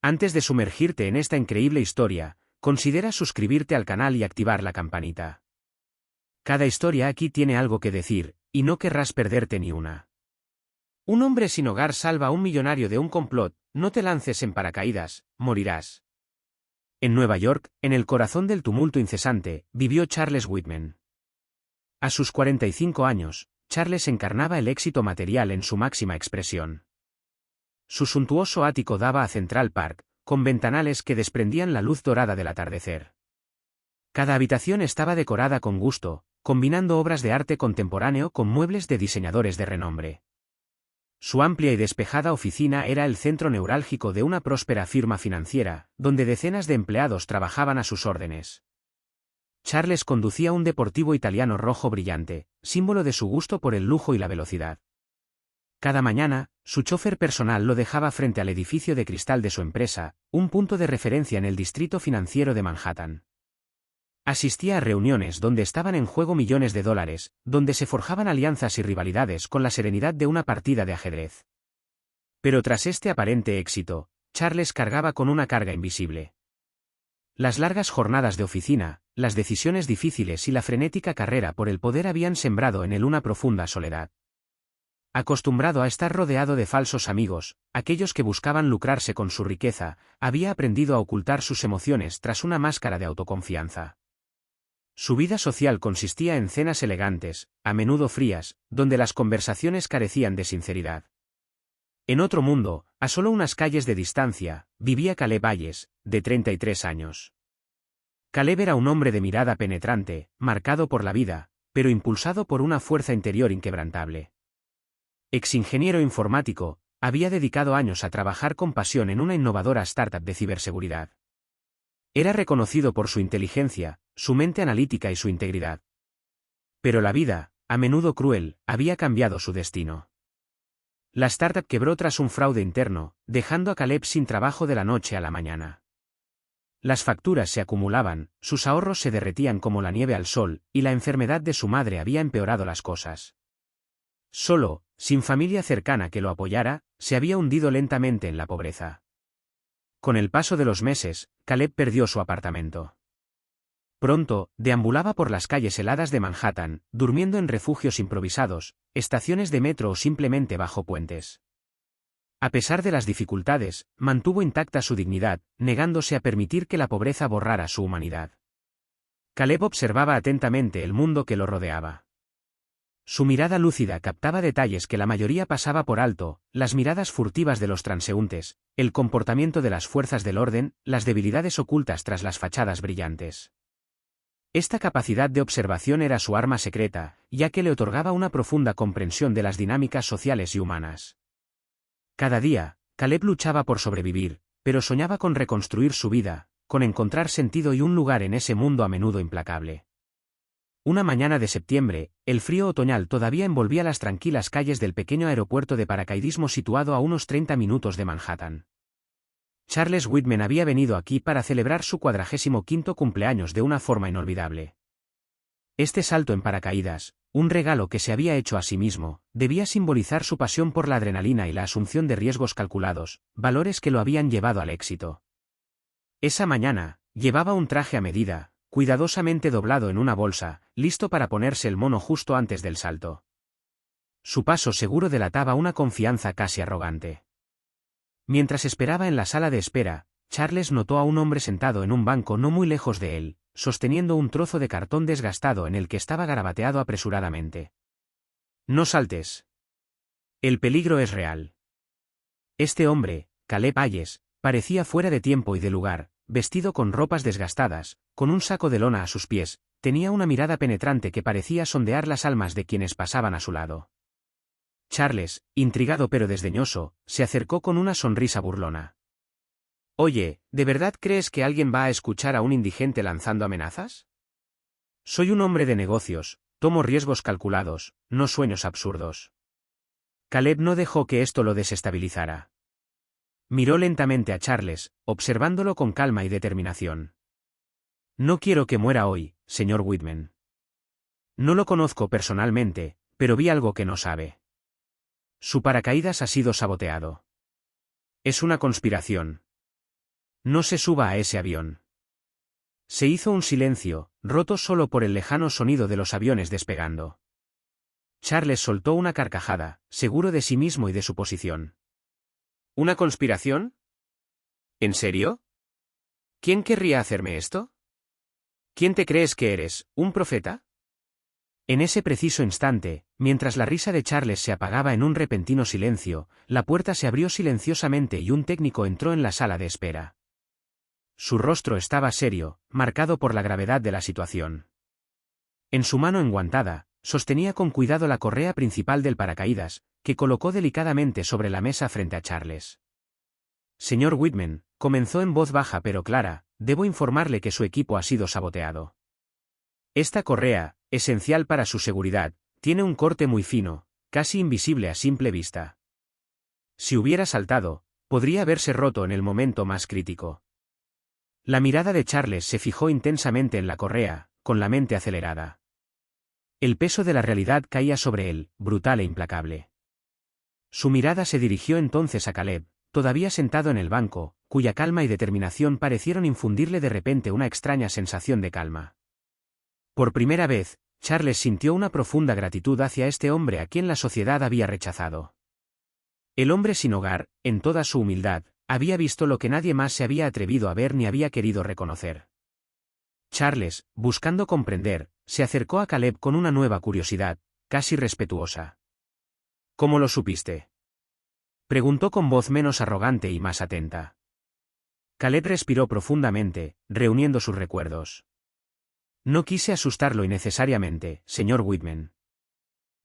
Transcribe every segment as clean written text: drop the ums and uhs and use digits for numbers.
Antes de sumergirte en esta increíble historia, considera suscribirte al canal y activar la campanita. Cada historia aquí tiene algo que decir, y no querrás perderte ni una. Un hombre sin hogar salva a un millonario de un complot. No te lances en paracaídas, morirás. En Nueva York, en el corazón del tumulto incesante, vivió Charles Whitman. A sus 45 años, Charles encarnaba el éxito material en su máxima expresión. Su suntuoso ático daba a Central Park, con ventanales que desprendían la luz dorada del atardecer. Cada habitación estaba decorada con gusto, combinando obras de arte contemporáneo con muebles de diseñadores de renombre. Su amplia y despejada oficina era el centro neurálgico de una próspera firma financiera, donde decenas de empleados trabajaban a sus órdenes. Charles conducía un deportivo italiano rojo brillante, símbolo de su gusto por el lujo y la velocidad. Cada mañana, su chofer personal lo dejaba frente al edificio de cristal de su empresa, un punto de referencia en el distrito financiero de Manhattan. Asistía a reuniones donde estaban en juego millones de dólares, donde se forjaban alianzas y rivalidades con la serenidad de una partida de ajedrez. Pero tras este aparente éxito, Charles cargaba con una carga invisible. Las largas jornadas de oficina, las decisiones difíciles y la frenética carrera por el poder habían sembrado en él una profunda soledad. Acostumbrado a estar rodeado de falsos amigos, aquellos que buscaban lucrarse con su riqueza, había aprendido a ocultar sus emociones tras una máscara de autoconfianza. Su vida social consistía en cenas elegantes, a menudo frías, donde las conversaciones carecían de sinceridad. En otro mundo, a solo unas calles de distancia, vivía Caleb Hayes, de 33 años. Caleb era un hombre de mirada penetrante, marcado por la vida, pero impulsado por una fuerza interior inquebrantable. Ex-ingeniero informático, había dedicado años a trabajar con pasión en una innovadora startup de ciberseguridad. Era reconocido por su inteligencia, su mente analítica y su integridad. Pero la vida, a menudo cruel, había cambiado su destino. La startup quebró tras un fraude interno, dejando a Caleb sin trabajo de la noche a la mañana. Las facturas se acumulaban, sus ahorros se derretían como la nieve al sol, y la enfermedad de su madre había empeorado las cosas. Solo, sin familia cercana que lo apoyara, se había hundido lentamente en la pobreza. Con el paso de los meses, Caleb perdió su apartamento. Pronto, deambulaba por las calles heladas de Manhattan, durmiendo en refugios improvisados, estaciones de metro o simplemente bajo puentes. A pesar de las dificultades, mantuvo intacta su dignidad, negándose a permitir que la pobreza borrara su humanidad. Caleb observaba atentamente el mundo que lo rodeaba. Su mirada lúcida captaba detalles que la mayoría pasaba por alto, las miradas furtivas de los transeúntes, el comportamiento de las fuerzas del orden, las debilidades ocultas tras las fachadas brillantes. Esta capacidad de observación era su arma secreta, ya que le otorgaba una profunda comprensión de las dinámicas sociales y humanas. Cada día, Caleb luchaba por sobrevivir, pero soñaba con reconstruir su vida, con encontrar sentido y un lugar en ese mundo a menudo implacable. Una mañana de septiembre, el frío otoñal todavía envolvía las tranquilas calles del pequeño aeropuerto de paracaidismo situado a unos 30 minutos de Manhattan. Charles Whitman había venido aquí para celebrar su 45º cumpleaños de una forma inolvidable. Este salto en paracaídas, un regalo que se había hecho a sí mismo, debía simbolizar su pasión por la adrenalina y la asunción de riesgos calculados, valores que lo habían llevado al éxito. Esa mañana, llevaba un traje a medida, cuidadosamente doblado en una bolsa, listo para ponerse el mono justo antes del salto. Su paso seguro delataba una confianza casi arrogante. Mientras esperaba en la sala de espera, Charles notó a un hombre sentado en un banco no muy lejos de él, sosteniendo un trozo de cartón desgastado en el que estaba garabateado apresuradamente. «No saltes. El peligro es real». Este hombre, Caleb Hayes, parecía fuera de tiempo y de lugar, vestido con ropas desgastadas, con un saco de lona a sus pies, tenía una mirada penetrante que parecía sondear las almas de quienes pasaban a su lado. Charles, intrigado pero desdeñoso, se acercó con una sonrisa burlona. «Oye, ¿de verdad crees que alguien va a escuchar a un indigente lanzando amenazas? Soy un hombre de negocios, tomo riesgos calculados, no sueños absurdos». Caleb no dejó que esto lo desestabilizara. Miró lentamente a Charles, observándolo con calma y determinación. «No quiero que muera hoy, señor Whitman. No lo conozco personalmente, pero vi algo que no sabe. Su paracaídas ha sido saboteado. Es una conspiración». No se suba a ese avión. Se hizo un silencio, roto solo por el lejano sonido de los aviones despegando. Charles soltó una carcajada, seguro de sí mismo y de su posición. ¿Una conspiración? ¿En serio? ¿Quién querría hacerme esto? ¿Quién te crees que eres, un profeta? En ese preciso instante, mientras la risa de Charles se apagaba en un repentino silencio, la puerta se abrió silenciosamente y un técnico entró en la sala de espera. Su rostro estaba serio, marcado por la gravedad de la situación. En su mano enguantada, sostenía con cuidado la correa principal del paracaídas, que colocó delicadamente sobre la mesa frente a Charles. Señor Whitman, comenzó en voz baja pero clara, debo informarle que su equipo ha sido saboteado. Esta correa, esencial para su seguridad, tiene un corte muy fino, casi invisible a simple vista. Si hubiera saltado, podría haberse roto en el momento más crítico. La mirada de Charles se fijó intensamente en la correa, con la mente acelerada. El peso de la realidad caía sobre él, brutal e implacable. Su mirada se dirigió entonces a Caleb, todavía sentado en el banco, cuya calma y determinación parecieron infundirle de repente una extraña sensación de calma. Por primera vez, Charles sintió una profunda gratitud hacia este hombre a quien la sociedad había rechazado. El hombre sin hogar, en toda su humildad, había visto lo que nadie más se había atrevido a ver ni había querido reconocer. Charles, buscando comprender, se acercó a Caleb con una nueva curiosidad, casi respetuosa. ¿Cómo lo supiste?, preguntó con voz menos arrogante y más atenta. Caleb respiró profundamente, reuniendo sus recuerdos. No quise asustarlo innecesariamente, señor Whitman.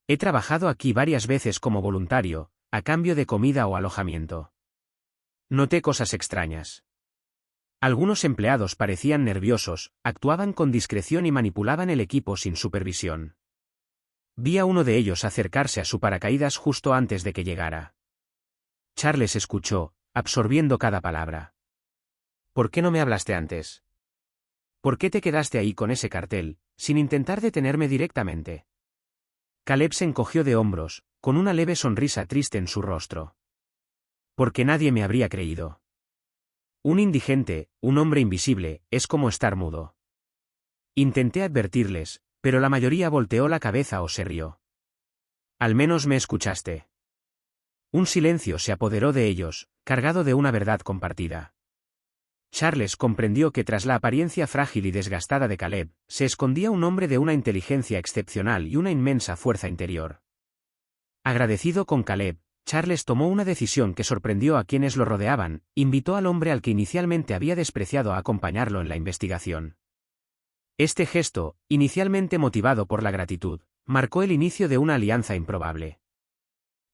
He trabajado aquí varias veces como voluntario, a cambio de comida o alojamiento. Noté cosas extrañas. Algunos empleados parecían nerviosos, actuaban con discreción y manipulaban el equipo sin supervisión. Vi a uno de ellos acercarse a su paracaídas justo antes de que llegara. Charles escuchó, absorbiendo cada palabra. ¿Por qué no me hablaste antes? ¿Por qué te quedaste ahí con ese cartel, sin intentar detenerme directamente? Caleb se encogió de hombros, con una leve sonrisa triste en su rostro. Porque nadie me habría creído. Un indigente, un hombre invisible, es como estar mudo. Intenté advertirles, pero la mayoría volteó la cabeza o se rió. Al menos me escuchaste. Un silencio se apoderó de ellos, cargado de una verdad compartida. Charles comprendió que tras la apariencia frágil y desgastada de Caleb, se escondía un hombre de una inteligencia excepcional y una inmensa fuerza interior. Agradecido con Caleb, Charles tomó una decisión que sorprendió a quienes lo rodeaban, invitó al hombre al que inicialmente había despreciado a acompañarlo en la investigación. Este gesto, inicialmente motivado por la gratitud, marcó el inicio de una alianza improbable.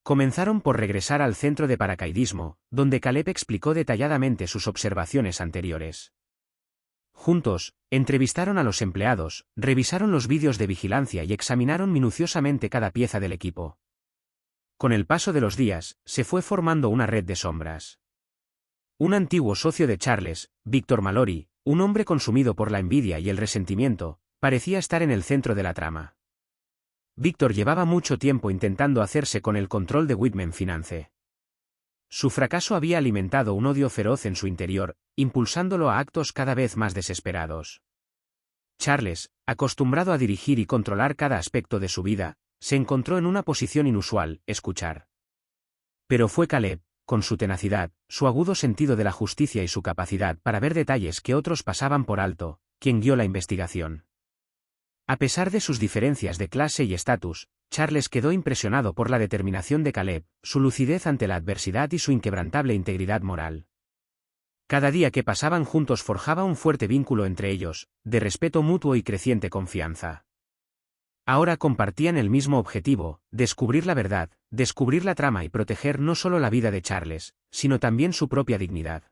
Comenzaron por regresar al centro de paracaidismo, donde Caleb explicó detalladamente sus observaciones anteriores. Juntos, entrevistaron a los empleados, revisaron los vídeos de vigilancia y examinaron minuciosamente cada pieza del equipo. Con el paso de los días, se fue formando una red de sombras. Un antiguo socio de Charles, Victor Mallory, un hombre consumido por la envidia y el resentimiento, parecía estar en el centro de la trama. Victor llevaba mucho tiempo intentando hacerse con el control de Whitman Finance. Su fracaso había alimentado un odio feroz en su interior, impulsándolo a actos cada vez más desesperados. Charles, acostumbrado a dirigir y controlar cada aspecto de su vida, se encontró en una posición inusual, escuchar. Pero fue Caleb, con su tenacidad, su agudo sentido de la justicia y su capacidad para ver detalles que otros pasaban por alto, quien guió la investigación. A pesar de sus diferencias de clase y estatus, Charles quedó impresionado por la determinación de Caleb, su lucidez ante la adversidad y su inquebrantable integridad moral. Cada día que pasaban juntos forjaba un fuerte vínculo entre ellos, de respeto mutuo y creciente confianza. Ahora compartían el mismo objetivo, descubrir la verdad, descubrir la trama y proteger no solo la vida de Charles, sino también su propia dignidad.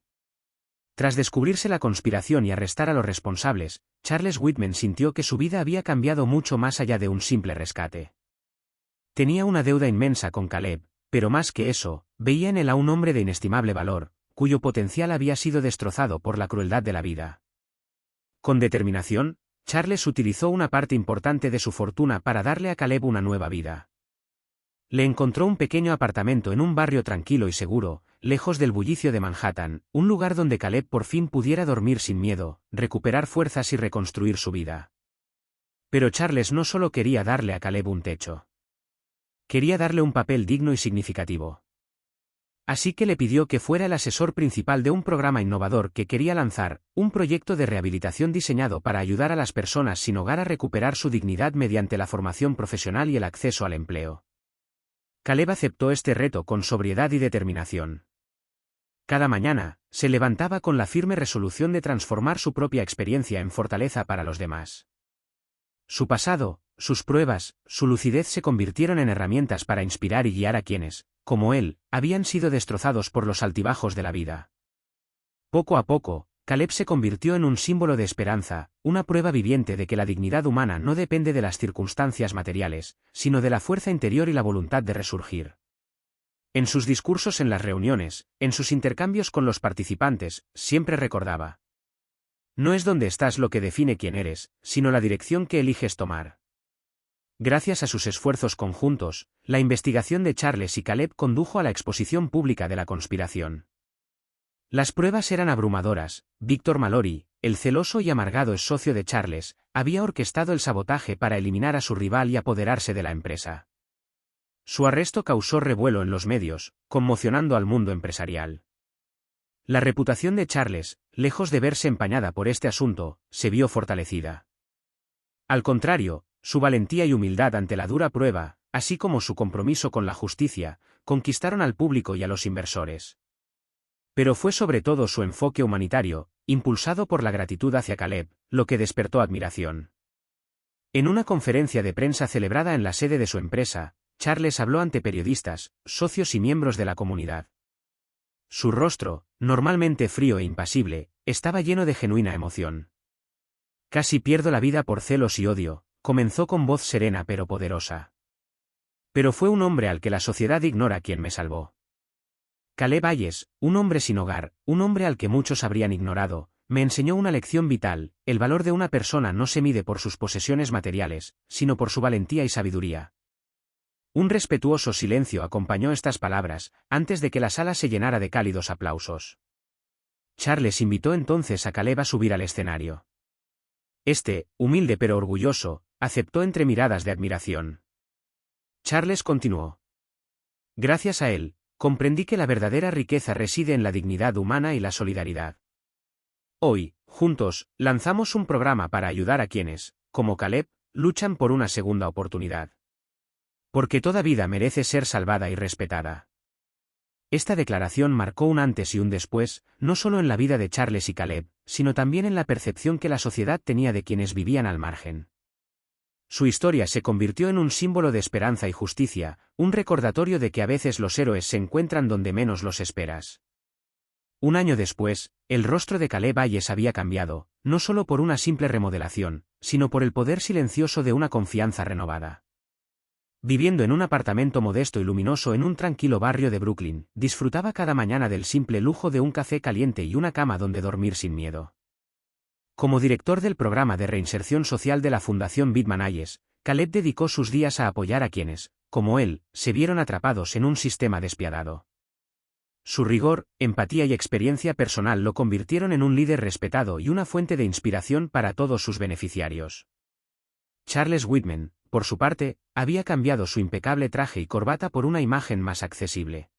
Tras descubrirse la conspiración y arrestar a los responsables, Charles Whitman sintió que su vida había cambiado mucho más allá de un simple rescate. Tenía una deuda inmensa con Caleb, pero más que eso, veía en él a un hombre de inestimable valor, cuyo potencial había sido destrozado por la crueldad de la vida. Con determinación, Charles utilizó una parte importante de su fortuna para darle a Caleb una nueva vida. Le encontró un pequeño apartamento en un barrio tranquilo y seguro, lejos del bullicio de Manhattan, un lugar donde Caleb por fin pudiera dormir sin miedo, recuperar fuerzas y reconstruir su vida. Pero Charles no solo quería darle a Caleb un techo. Quería darle un papel digno y significativo. Así que le pidió que fuera el asesor principal de un programa innovador que quería lanzar, un proyecto de rehabilitación diseñado para ayudar a las personas sin hogar a recuperar su dignidad mediante la formación profesional y el acceso al empleo. Caleb aceptó este reto con sobriedad y determinación. Cada mañana, se levantaba con la firme resolución de transformar su propia experiencia en fortaleza para los demás. Su pasado, sus pruebas, su lucidez se convirtieron en herramientas para inspirar y guiar a quienes, como él, habían sido destrozados por los altibajos de la vida. Poco a poco, Caleb se convirtió en un símbolo de esperanza, una prueba viviente de que la dignidad humana no depende de las circunstancias materiales, sino de la fuerza interior y la voluntad de resurgir. En sus discursos en las reuniones, en sus intercambios con los participantes, siempre recordaba: no es donde estás lo que define quién eres, sino la dirección que eliges tomar. Gracias a sus esfuerzos conjuntos, la investigación de Charles y Caleb condujo a la exposición pública de la conspiración. Las pruebas eran abrumadoras. Victor Mallory, el celoso y amargado ex socio de Charles, había orquestado el sabotaje para eliminar a su rival y apoderarse de la empresa. Su arresto causó revuelo en los medios, conmocionando al mundo empresarial. La reputación de Charles, lejos de verse empañada por este asunto, se vio fortalecida. Al contrario, su valentía y humildad ante la dura prueba, así como su compromiso con la justicia, conquistaron al público y a los inversores. Pero fue sobre todo su enfoque humanitario, impulsado por la gratitud hacia Caleb, lo que despertó admiración. En una conferencia de prensa celebrada en la sede de su empresa, Charles habló ante periodistas, socios y miembros de la comunidad. Su rostro, normalmente frío e impasible, estaba lleno de genuina emoción. Casi pierdo la vida por celos y odio, comenzó con voz serena pero poderosa. Pero fue un hombre al que la sociedad ignora quien me salvó. Caleb Hayes, un hombre sin hogar, un hombre al que muchos habrían ignorado, me enseñó una lección vital: el valor de una persona no se mide por sus posesiones materiales, sino por su valentía y sabiduría. Un respetuoso silencio acompañó estas palabras, antes de que la sala se llenara de cálidos aplausos. Charles invitó entonces a Caleb a subir al escenario. Este, humilde pero orgulloso, aceptó entre miradas de admiración. Charles continuó: gracias a él, comprendí que la verdadera riqueza reside en la dignidad humana y la solidaridad. Hoy, juntos, lanzamos un programa para ayudar a quienes, como Caleb, luchan por una segunda oportunidad. Porque toda vida merece ser salvada y respetada. Esta declaración marcó un antes y un después, no solo en la vida de Charles y Caleb, sino también en la percepción que la sociedad tenía de quienes vivían al margen. Su historia se convirtió en un símbolo de esperanza y justicia, un recordatorio de que a veces los héroes se encuentran donde menos los esperas. Un año después, el rostro de Caleb Hayes había cambiado, no solo por una simple remodelación, sino por el poder silencioso de una confianza renovada. Viviendo en un apartamento modesto y luminoso en un tranquilo barrio de Brooklyn, disfrutaba cada mañana del simple lujo de un café caliente y una cama donde dormir sin miedo. Como director del programa de reinserción social de la Fundación Whitman Hayes, Caleb dedicó sus días a apoyar a quienes, como él, se vieron atrapados en un sistema despiadado. Su rigor, empatía y experiencia personal lo convirtieron en un líder respetado y una fuente de inspiración para todos sus beneficiarios. Charles Whitman, por su parte, había cambiado su impecable traje y corbata por una imagen más accesible.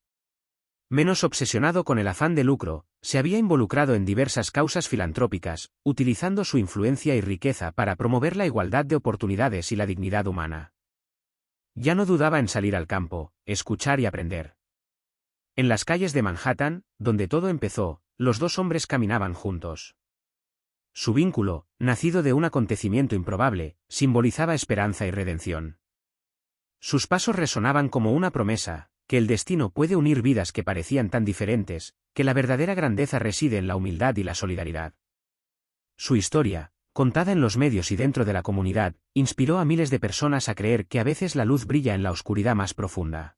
Menos obsesionado con el afán de lucro, se había involucrado en diversas causas filantrópicas, utilizando su influencia y riqueza para promover la igualdad de oportunidades y la dignidad humana. Ya no dudaba en salir al campo, escuchar y aprender. En las calles de Manhattan, donde todo empezó, los dos hombres caminaban juntos. Su vínculo, nacido de un acontecimiento improbable, simbolizaba esperanza y redención. Sus pasos resonaban como una promesa, que el destino puede unir vidas que parecían tan diferentes, que la verdadera grandeza reside en la humildad y la solidaridad. Su historia, contada en los medios y dentro de la comunidad, inspiró a miles de personas a creer que a veces la luz brilla en la oscuridad más profunda.